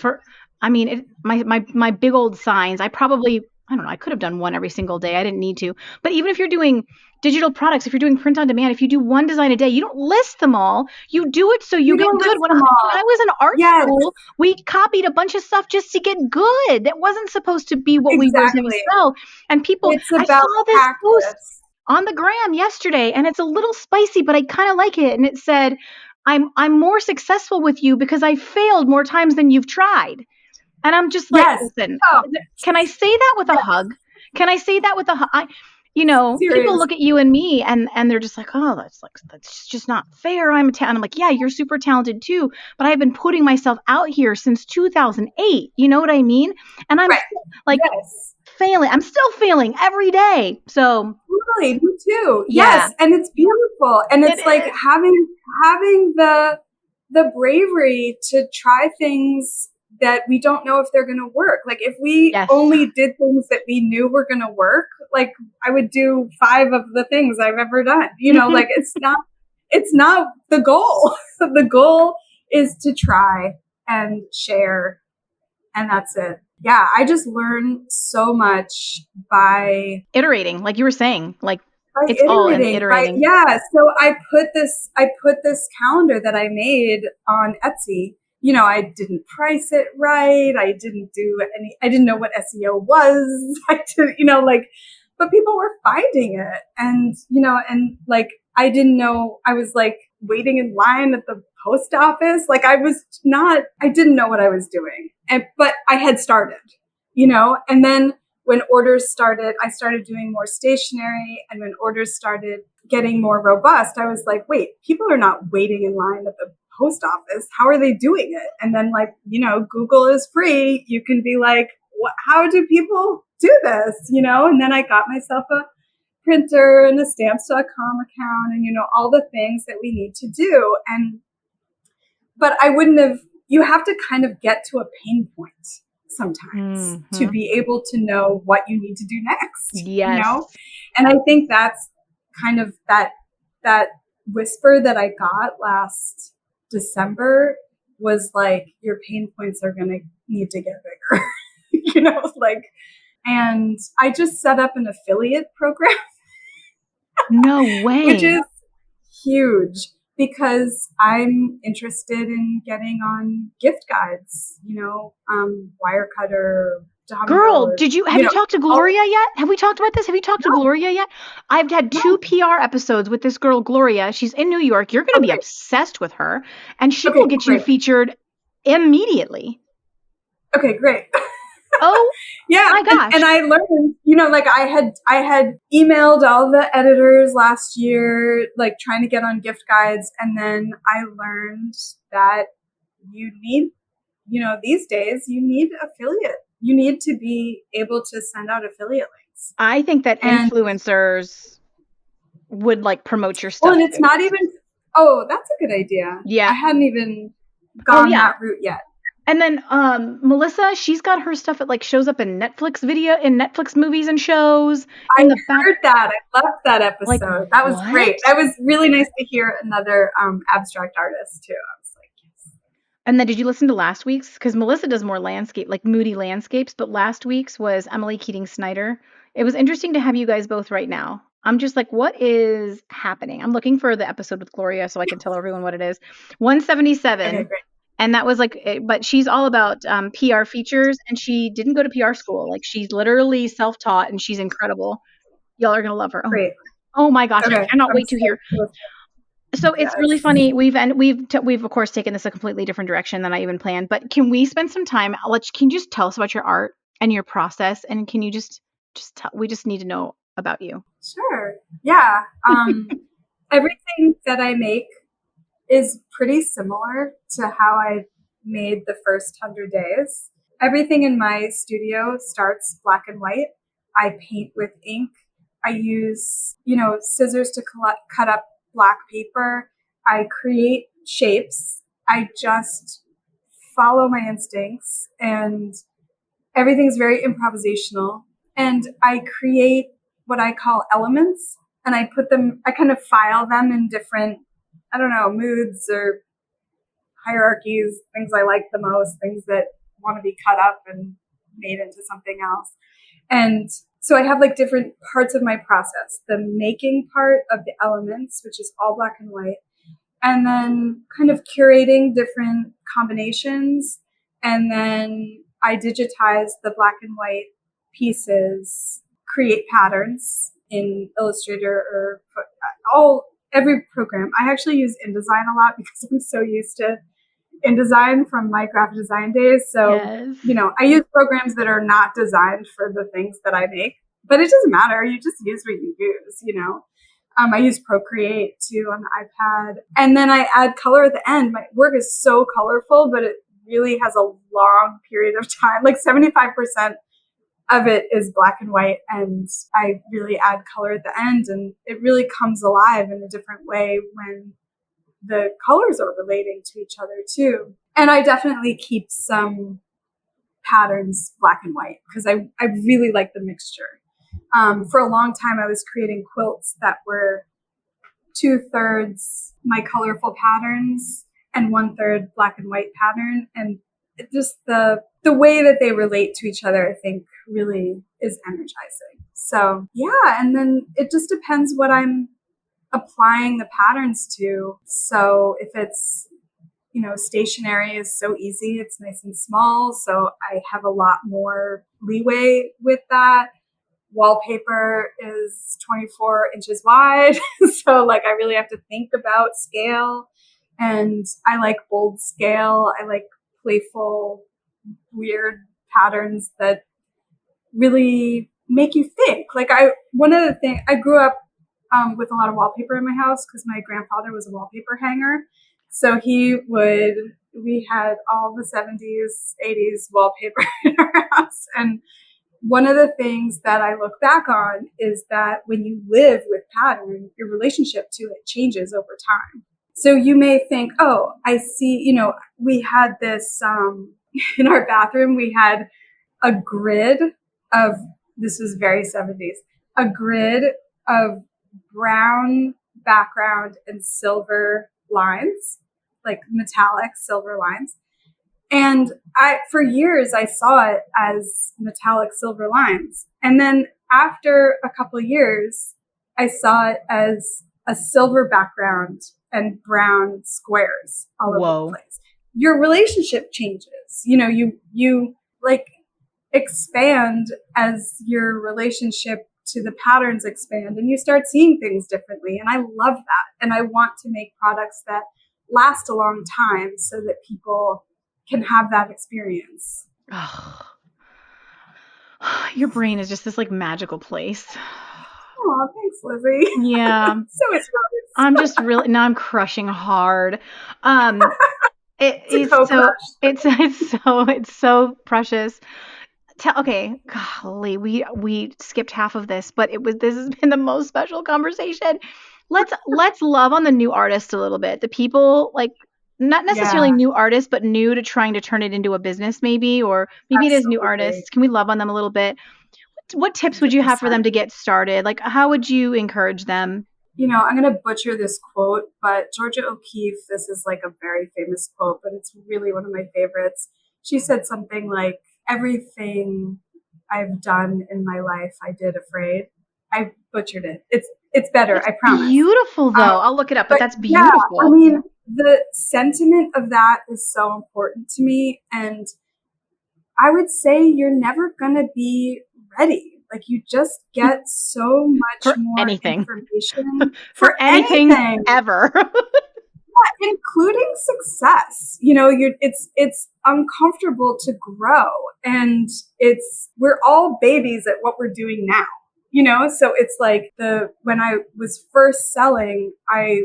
my big old signs, I don't know, I could have done one every single day. I didn't need to. But even if you're doing digital products, if you're doing print on demand, if you do one design a day, you don't list them all. You do it so you get good. When I was in art school, we copied a bunch of stuff just to get good. That wasn't supposed to be what we were going to sell. And people, I saw this post on the gram yesterday, and it's a little spicy, but I kind of like it. And it said, I'm more successful with you because I failed more times than you've tried. And I'm just like, listen, can I say that with a hug? Can I say that with a hug? People look at you and me and they're just like, oh, that's just not fair. I'm like, yeah, you're super talented too. But I've been putting myself out here since 2008. You know what I mean? And I'm failing. I'm still failing every day. So really, me too. Yeah. Yes. And it's beautiful. And it's like having the bravery to try things that we don't know if they're going to work. Like if we only did things that we knew were going to work, like I would do 5 of the things I've ever done, like it's not the goal. The goal is to try and share. And that's it. Yeah. I just learned so much by iterating, like you were saying, like it's all in iterating. So I put this calendar that I made on Etsy. I didn't price it right. I didn't know what SEO was. I didn't, but people were finding it. And, you know, and like, I didn't know, I was like waiting in line at the post office. Like I didn't know what I was doing. But I had started, you know, and then when orders started, I started doing more stationery. And when orders started getting more robust, I was like, wait, people are not waiting in line at the post office. How are they doing it? And then like, you know, Google is free. You can be like, how do people do this? You know, and then I got myself a printer and a stamps.com account and, you know, all the things that we need to do. But you have to kind of get to a pain point sometimes to be able to know what you need to do next, Yes. you know? And I think that's kind of that whisper that I got last December was like, your pain points are going to need to get bigger, you know, like, and I just set up an affiliate program. No way. Which is huge because I'm interested in getting on gift guides, you know, Wirecutter. Girl, have you talked to Gloria yet? Have we talked about this? Have you talked to Gloria yet? I've had 2 PR episodes with this girl, Gloria. She's in New York. You're going to be obsessed with her, and she will get you featured immediately. Okay, great. Oh, yeah, my gosh. And I learned, you know, like I had emailed all the editors last year, like trying to get on gift guides. And then I learned that you need, you know, these days you need affiliate. You need to be able to send out affiliate links. I think that influencers would like promote your stuff. Well, and it's not even, that's a good idea. Yeah. I hadn't even gone that route yet. And then Melissa, she's got her stuff that like shows up in Netflix movies and shows. I heard that. I loved that episode. Like, that was great. That was really nice to hear another abstract artist too. I was like, yes. And then did you listen to last week's? Because Melissa does more landscape, like moody landscapes, but last week's was Emily Keating Snyder. It was interesting to have you guys both right now. I'm just like, what is happening? I'm looking for the episode with Gloria so I can tell everyone what it is. 177. Okay, great. And that was like, but she's all about PR features, and she didn't go to PR school. Like she's literally self-taught, and she's incredible. Y'all are gonna love her. Great. Oh my gosh, I cannot wait to hear. So it's really funny. We've of course taken this a completely different direction than I even planned. But can we spend some time? Can you just tell us about your art and your process? And can you just tell? We just need to know about you. Sure. Yeah. Everything that I make is pretty similar to how I made the first 100 days. Everything in my studio starts black and white. I paint with ink. I use, you know, scissors to cut up black paper. I create shapes. I just follow my instincts, and everything's very improvisational. And I create what I call elements, and I kind of file them in different, I don't know, moods or hierarchies, things I like the most, things that want to be cut up and made into something else. And so I have like different parts of my process, the making part of the elements, which is all black and white, and then kind of curating different combinations. And then I digitize the black and white pieces, create patterns in Illustrator or every program. I actually use InDesign a lot because I'm so used to InDesign from my graphic design days. So, you know, I use programs that are not designed for the things that I make, but it doesn't matter. You just use what you use, you know. I use Procreate too on the iPad. And then I add color at the end. My work is so colorful, but it really has a long period of time. Like 75% of it is black and white, and I really add color at the end, and it really comes alive in a different way when the colors are relating to each other too. And I definitely keep some patterns black and white because I really like the mixture. For a long time, I was creating quilts that were 2/3 my colorful patterns and 1/3 black and white pattern. And it just the way that they relate to each other, I think, really is energizing. So yeah, and then it just depends what I'm applying the patterns to. So if it's, you know, stationery is so easy, it's nice and small, so I have a lot more leeway with that. wallpaper is 24 inches wide. So like I really have to think about scale, and I like bold scale. I like playful, weird patterns that really make you think. Like one of the things, I grew up with a lot of wallpaper in my house because my grandfather was a wallpaper hanger. So we had all the 70s, 80s wallpaper in our house. And one of the things that I look back on is that when you live with pattern, your relationship to it changes over time. So you may think, oh, I see, we had this in our bathroom, we had a grid of, this was very 70s, a grid of brown background and silver lines, like metallic silver lines. And for years, I saw it as metallic silver lines. And then after a couple of years, I saw it as a silver background and brown squares all over the place. Your relationship changes. You like expand as your relationship to the patterns expand, and you start seeing things differently. And I love that. And I want to make products that last a long time so that people can have that experience. Oh. Your brain is just this like magical place. Oh, thanks, Lizzie. Yeah. So is Rose. I'm just really, now I'm crushing hard. It's so precious. Okay, golly, we skipped half of this, but this has been the most special conversation. Let's love on the new artist a little bit. The people, like, not necessarily new artists, but new to trying to turn it into a business, maybe, or maybe it is new artists. Can we love on them a little bit? What tips would you have for them to get started? Like, how would you encourage them? I'm going to butcher this quote, but Georgia O'Keeffe, this is like a very famous quote, but it's really one of my favorites. She said something like, everything I've done in my life, I did afraid. I butchered it. It's better, I promise. Beautiful, though. I'll look it up, but that's beautiful. Yeah, I mean, the sentiment of that is so important to me. And I would say you're never going to be ready. Like, you just get so much more information for anything ever. Yeah, including success. It's uncomfortable to grow, and we're all babies at what we're doing now. So it's like when I was first selling, I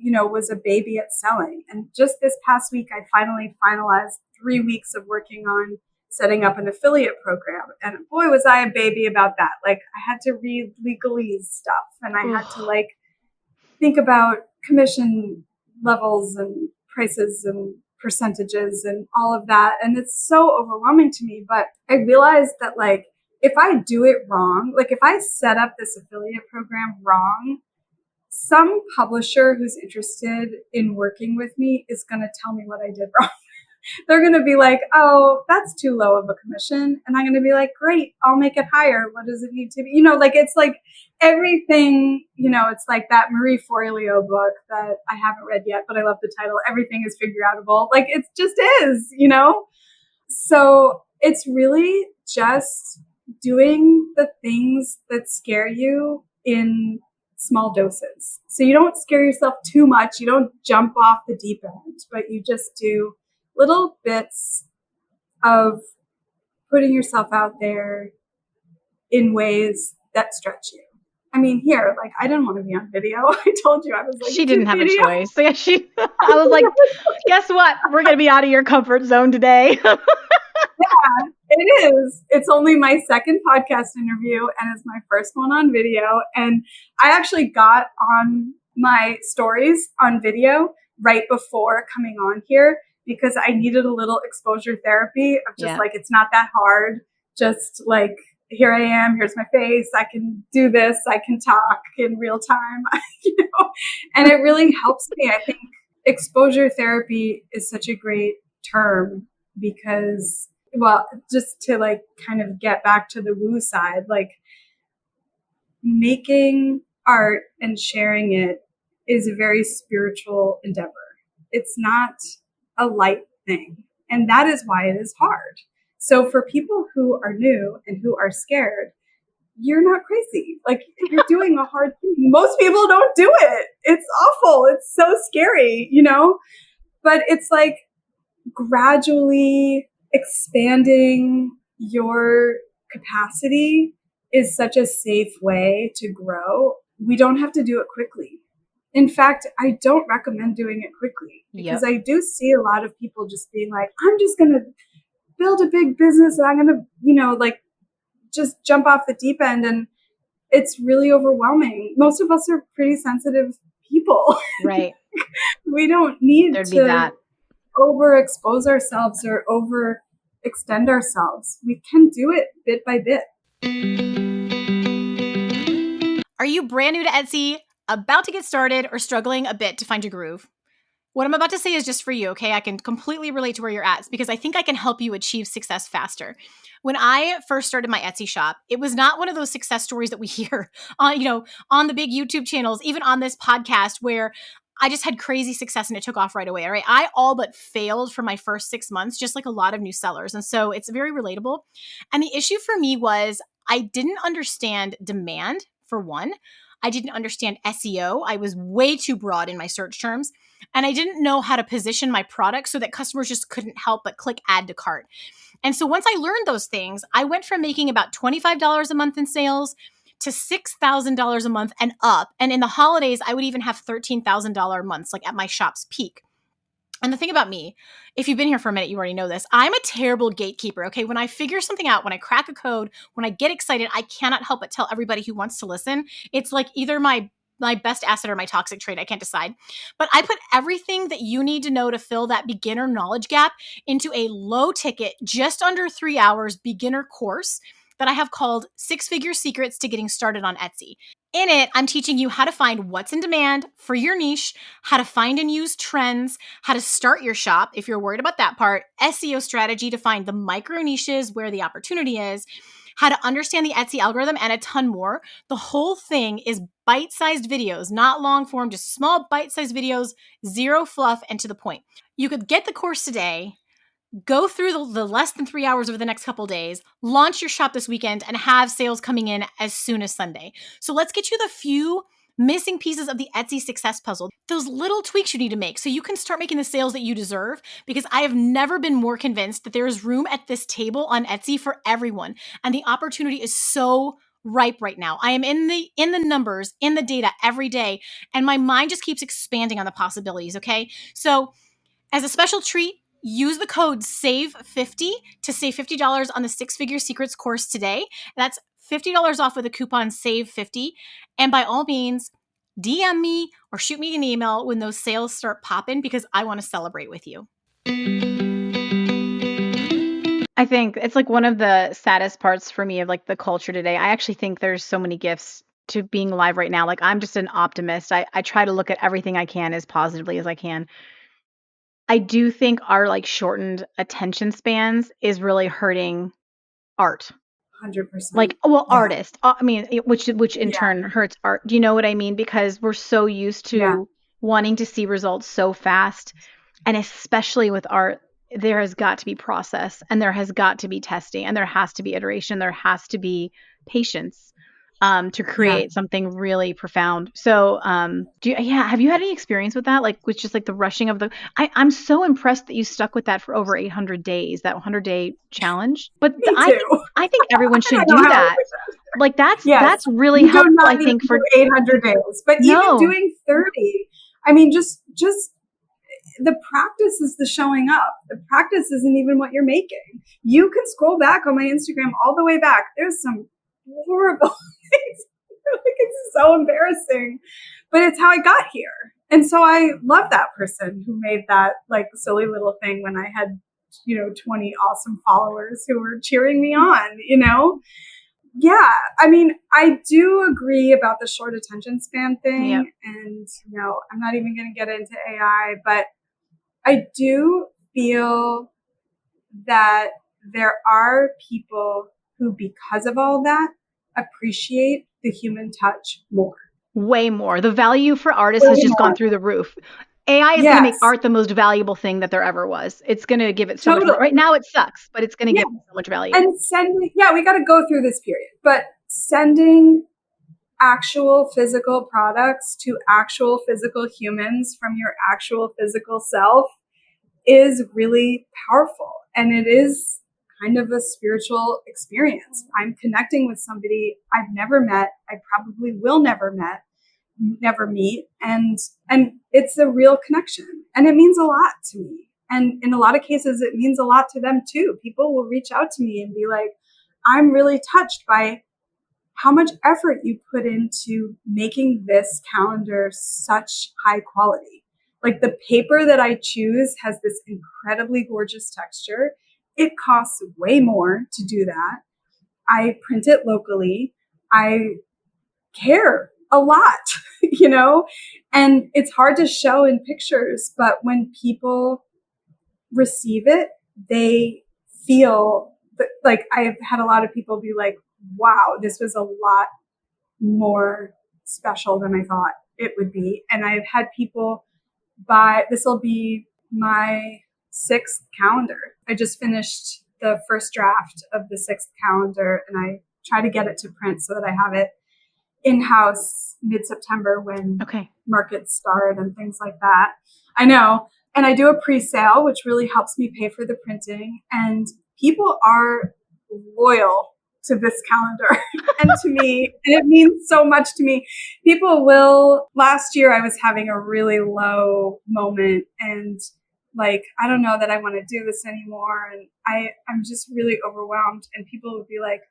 was a baby at selling, and just this past week, I finally finalized 3 weeks of working on setting up an affiliate program. And boy, was I a baby about that. Like, I had to read legalese stuff, and I had to think about commission levels and prices and percentages and all of that. And it's so overwhelming to me. But I realized that if I do it wrong, like if I set up this affiliate program wrong, some publisher who's interested in working with me is going to tell me what I did wrong. They're going to be like, oh, that's too low of a commission. And I'm going to be like, great, I'll make it higher. What does it need to be? It's like everything, it's like that Marie Forleo book that I haven't read yet, but I love the title. Everything is figure outable. Like, it just is, So it's really just doing the things that scare you in small doses. So you don't scare yourself too much. You don't jump off the deep end, but you just do little bits of putting yourself out there in ways that stretch you. I mean, here, I didn't want to be on video. I told you I was like, she didn't have a choice. Yeah, I was like, guess what? We're going to be out of your comfort zone today. Yeah, it is. It's only my second podcast interview, and it's my first one on video. And I actually got on my stories on video right before coming on here, because I needed a little exposure therapy of just it's not that hard. Just here I am, here's my face. I can do this. I can talk in real time, and it really helps me. I think exposure therapy is such a great term because, just to kind of get back to the woo side, making art and sharing it is a very spiritual endeavor. It's not a light thing. And that is why it is hard. So for people who are new and who are scared, you're not crazy. Like, you're doing a hard thing. Most people don't do it. It's awful. It's so scary, you know? But it's like gradually expanding your capacity is such a safe way to grow. We don't have to do it quickly. In fact, I don't recommend doing it quickly because I do see a lot of people just being like, I'm just going to build a big business and I'm going to, you know, like just jump off the deep end. And it's really overwhelming. Most of us are pretty sensitive people. Right. We don't need There'd to be that. overexpose ourselves or overextend ourselves. We can do it bit by bit. Are you brand new to Etsy, about to get started, or struggling a bit to find your groove? What I'm about to say is just for you, okay? I can completely relate to where you're at because I think I can help you achieve success faster. When I first started my Etsy shop, it was not one of those success stories that we hear on the big YouTube channels, even on this podcast, where I just had crazy success and it took off right away. All right. I all but failed for my first 6 months, just like a lot of new sellers. And so it's very relatable. And the issue for me was I didn't understand demand, for one. I didn't understand SEO. I was way too broad in my search terms. And I didn't know how to position my product so that customers just couldn't help but click add to cart. And so once I learned those things, I went from making about $25 a month in sales to $6,000 a month and up. And in the holidays, I would even have $13,000 months, like at my shop's peak. And the thing about me, if you've been here for a minute, you already know this. I'm a terrible gatekeeper, okay? When I figure something out, when I crack a code, when I get excited, I cannot help but tell everybody who wants to listen. It's like either my best asset or my toxic trait. I can't decide. But I put everything that you need to know to fill that beginner knowledge gap into a low ticket, just under 3 hours beginner course that I have called 6-Figure Secrets to Getting Started on Etsy. In it, I'm teaching you how to find what's in demand for your niche, how to find and use trends, how to start your shop if you're worried about that part, SEO strategy to find the micro niches where the opportunity is, how to understand the Etsy algorithm, and a ton more. The whole thing is bite-sized videos, not long form, just small bite-sized videos, zero fluff, and to the point. You could get the course today, go through the less than 3 hours over the next couple days, launch your shop this weekend, and have sales coming in as soon as Sunday. So let's get you the few missing pieces of the Etsy success puzzle, those little tweaks you need to make so you can start making the sales that you deserve, because I have never been more convinced that there is room at this table on Etsy for everyone. And the opportunity is so ripe right now. I am in the numbers, in the data every day, and my mind just keeps expanding on the possibilities, okay? So as a special treat, use the code SAVE50 to save $50 on the 6-Figure Secrets course today. That's $50 off with the coupon SAVE50. And by all means, DM me or shoot me an email when those sales start popping, because I want to celebrate with you. I think it's like one of the saddest parts for me of like the culture today. I actually think there's so many gifts to being alive right now. Like, I'm just an optimist. I try to look at everything I can as positively as I can. I do think our like shortened attention spans is really hurting art. 100%. Like, well, Yeah. artists. I mean, which in turn hurts art. Do you know what I mean? Because we're so used to wanting to see results so fast, and especially with art, there has got to be process, and there has got to be testing, and there has to be iteration, there has to be patience to create something really profound. So have you had any experience with that, like with just like the rushing of the I'm so impressed that you stuck with that for over 800 days, that 100-day challenge. But Me too. I think everyone should I don't do know how that. Like that's really you do helpful, not I need think, to for do 800 days, but No. even doing 30, I mean, just the practice is the showing up. The practice isn't even what you're making. You can scroll back on my Instagram all the way back. There's some horrible things. Like, it's so embarrassing, but it's how I got here. And so I love that person who made that like silly little thing when I had, 20 awesome followers who were cheering me on, Yeah, I mean, I do agree about the short attention span thing. Yep. And, I'm not even going to get into AI, but I do feel that there are people who, because of all that, appreciate the human touch more. Way more. The value for artists has just gone through the roof. AI is going to make art the most valuable thing that there ever was. It's going to give it so much more. Right now it sucks, but it's going to give it so much value. And we got to go through this period. But sending actual physical products to actual physical humans from your actual physical self is really powerful. And it is kind of a spiritual experience. I'm connecting with somebody I've never met. I probably will never meet. And it's a real connection. And it means a lot to me. And in a lot of cases, it means a lot to them too. People will reach out to me and be like, I'm really touched by how much effort you put into making this calendar such high quality. Like the paper that I choose has this incredibly gorgeous texture. It costs way more to do that. I print it locally. I care a lot, and it's hard to show in pictures, but when people receive it, they feel like I've had a lot of people be like, wow, this was a lot more special than I thought it would be. And I've had people this will be my 6th calendar. I just finished the first draft of the 6th calendar, and I try to get it to print so that I have it in-house mid-September when markets start and things like that. I know. And I do a pre-sale, which really helps me pay for the printing. And people are loyal to this calendar and to me. And it means so much to me. Last year I was having a really low moment and like, I don't know that I want to do this anymore. And I'm just really overwhelmed. And people would be like,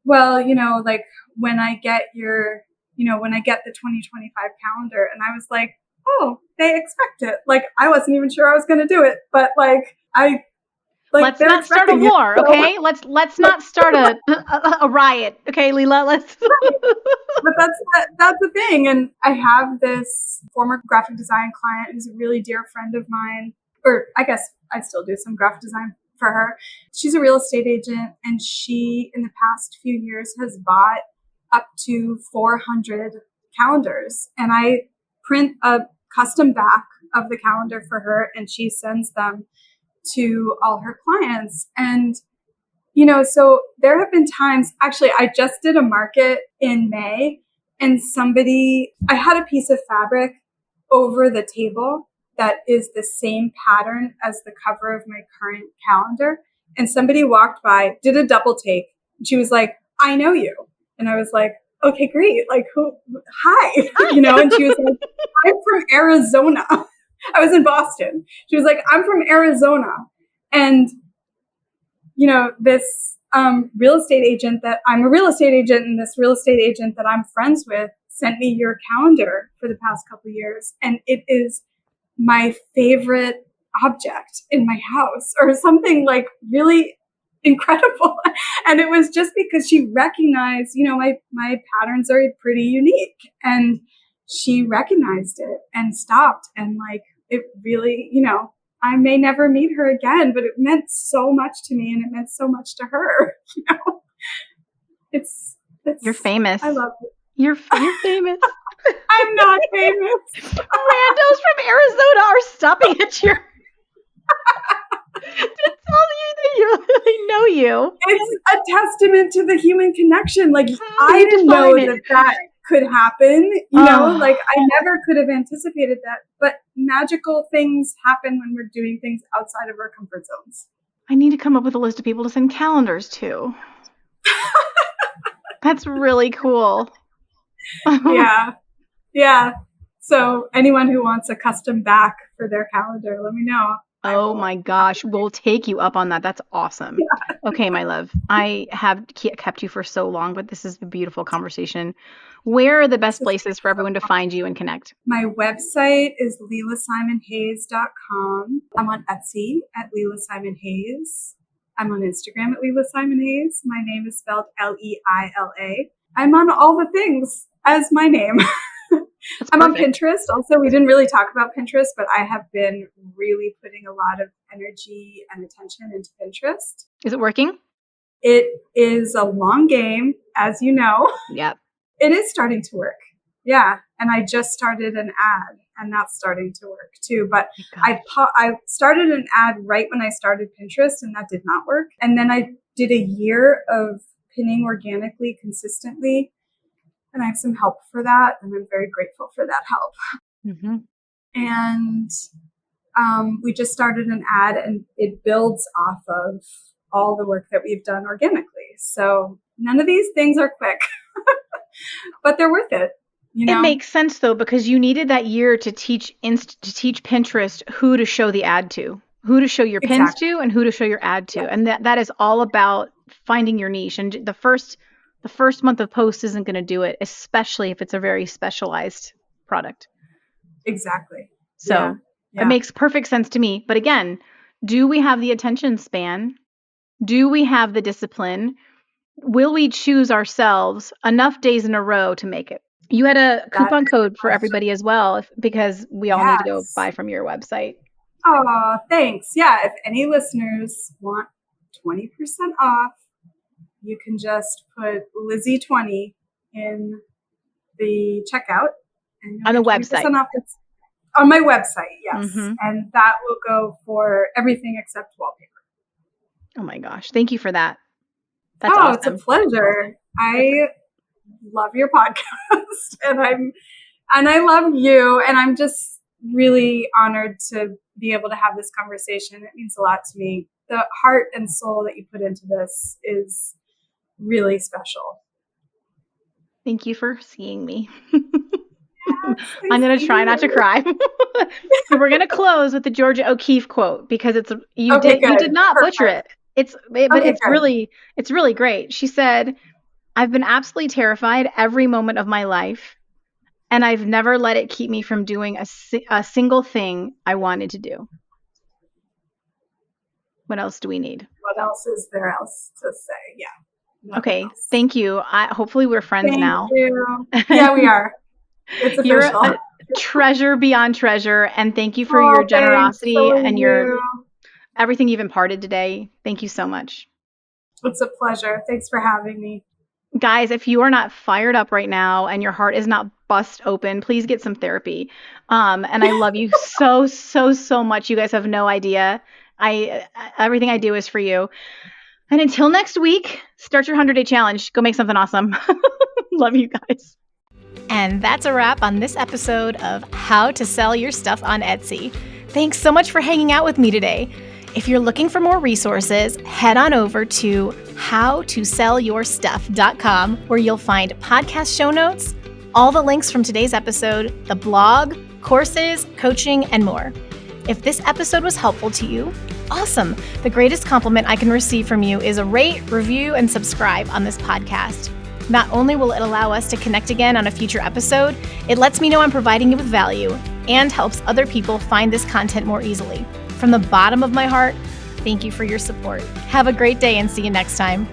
well, like when I get the 2025 calendar, and I was like, oh, they expect it. Like, I wasn't even sure I was going to do it, but let's not start a war, okay? Let's not start a riot, okay, Leila? Let's. But that's the thing. And I have this former graphic design client who's a really dear friend of mine, or I guess I still do some graphic design for her. She's a real estate agent, and she, in the past few years, has bought up to 400 calendars. And I print a custom back of the calendar for her, and she sends them to all her clients. And, so there have been times, actually, I just did a market in May, and I had a piece of fabric over the table that is the same pattern as the cover of my current calendar. And somebody walked by, did a double take. And she was like, I know you. And I was like, okay, great. Like, who? Hi. And she was like, I'm from Arizona. I was in Boston. She was like, I'm from Arizona. And, this real estate agent I'm a real estate agent, and this real estate agent that I'm friends with sent me your calendar for the past couple of years. And it is my favorite object in my house, or something like really incredible. And it was just because she recognized, my patterns are pretty unique, and she recognized it and stopped. And like, it really, I may never meet her again, but it meant so much to me, and it meant so much to her. It's You're famous. I love it. You're famous. I'm not famous. Randos from Arizona are stopping at your to tell you that you really know you. It's a testament to the human connection. Like, I didn't know that could happen. Like, I never could have anticipated that. But magical things happen when we're doing things outside of our comfort zones. I need to come up with a list of people to send calendars to. That's really cool. Yeah. So anyone who wants a custom back for their calendar, let me know. Oh my gosh, we'll take you up on that. That's awesome. Yeah. Okay, my love. I have kept you for so long, but this is a beautiful conversation. Where are the best places for everyone to find you and connect? My website is LeilaSimonHayes.com. I'm on Etsy at Leila Simon Hayes. I'm on Instagram at Leila Simon Hayes. My name is spelled Leila. I'm on all the things as my name. I'm on Pinterest. Also, we didn't really talk about Pinterest, but I have been really putting a lot of energy and attention into Pinterest. Is it working? It is a long game, as you know. Yep. It is starting to work. Yeah. And I just started an ad, and that's starting to work too. But I started an ad right when I started Pinterest, and that did not work. And then I did a year of pinning organically consistently. And I have some help for that. And I'm very grateful for that help. Mm-hmm. And we just started an ad, and it builds off of all the work that we've done organically. So none of these things are quick, but they're worth it. You know? It makes sense though, because you needed that year to teach Pinterest who to show the ad to, who to show your pins to, and who to show your ad to. And that is all about finding your niche. And the first month of post isn't going to do it, especially if it's a very specialized product. Exactly. So it makes perfect sense to me. But again, do we have the attention span? Do we have the discipline? Will we choose ourselves enough days in a row to make it? You had a coupon code for everybody as well, because we all need to go buy from your website. Oh, thanks. Yeah, if any listeners want 20% off, you can just put Lizzie 20 in the checkout. And on the website. Off. It's on my website, yes. Mm-hmm. And that will go for everything except wallpaper. Oh my gosh. Thank you for that. That's awesome. It's a pleasure. I love your podcast and I love you, and I'm just really honored to be able to have this conversation. It means a lot to me. The heart and soul that you put into this is really special. Thank you for seeing me. I'm going to try not to cry. So we're going to close with the Georgia O'Keeffe quote, because you did not butcher it. It's really great. She said, "I've been absolutely terrified every moment of my life, and I've never let it keep me from doing a single thing I wanted to do." What else do we need? What else is there else to say? Yeah. Okay. Else. Thank you. Hopefully we're friends now. Thank you. Yeah, we are. It's official. You're a treasure beyond treasure, and thank you for your generosity and your everything you've imparted today. Thank you so much. It's a pleasure. Thanks for having me. Guys, if you are not fired up right now and your heart is not bust open, please get some therapy. And I love you so much. You guys have no idea. Everything I do is for you. And until next week, start your 100-day challenge. Go make something awesome. Love you guys. And that's a wrap on this episode of How to Sell Your Stuff on Etsy. Thanks so much for hanging out with me today. If you're looking for more resources, head on over to howtosellyourstuff.com, where you'll find podcast show notes, all the links from today's episode, the blog, courses, coaching, and more. If this episode was helpful to you, awesome. The greatest compliment I can receive from you is a rate, review, and subscribe on this podcast. Not only will it allow us to connect again on a future episode, it lets me know I'm providing you with value and helps other people find this content more easily. From the bottom of my heart, thank you for your support. Have a great day and see you next time.